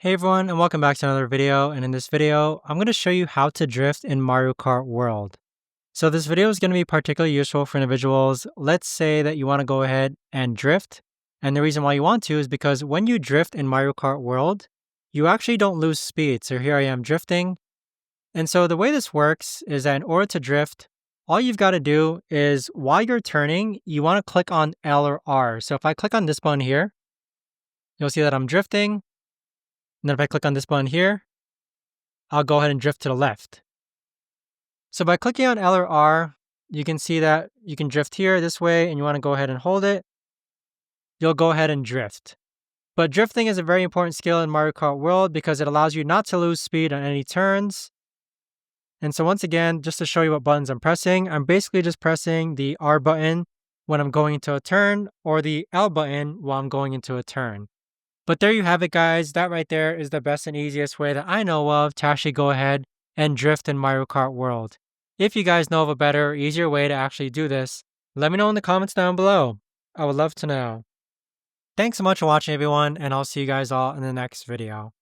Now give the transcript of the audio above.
Hey everyone, and welcome back to another video. And in this video, I'm going to show you how to drift in Mario Kart World. So this video is going to be particularly useful for individuals. Let's say that you want to go ahead and drift. And the reason why you want to is because when you drift in Mario Kart World, you actually don't lose speed. So here I am drifting. And so the way this works is that in order to drift, all you've got to do is while you're turning, you want to click on L or R. So if I click on this button here, you'll see that I'm drifting. And then if I click on this button here, I'll go ahead and drift to the left. So by clicking on L or R, you can see that you can drift here this way and you want to go ahead and hold it. You'll go ahead and drift. But drifting is a very important skill in Mario Kart World because it allows you not to lose speed on any turns. And so once again, just to show you what buttons I'm pressing, I'm basically just pressing the R button when I'm going into a turn or the L button while I'm going into a turn. But there you have it, guys. That right there is the best and easiest way that I know of to actually go ahead and drift in Mario Kart World. If you guys know of a better or easier way to actually do this, let me know in the comments down below. I would love to know. Thanks so much for watching, everyone, and I'll see you guys all in the next video.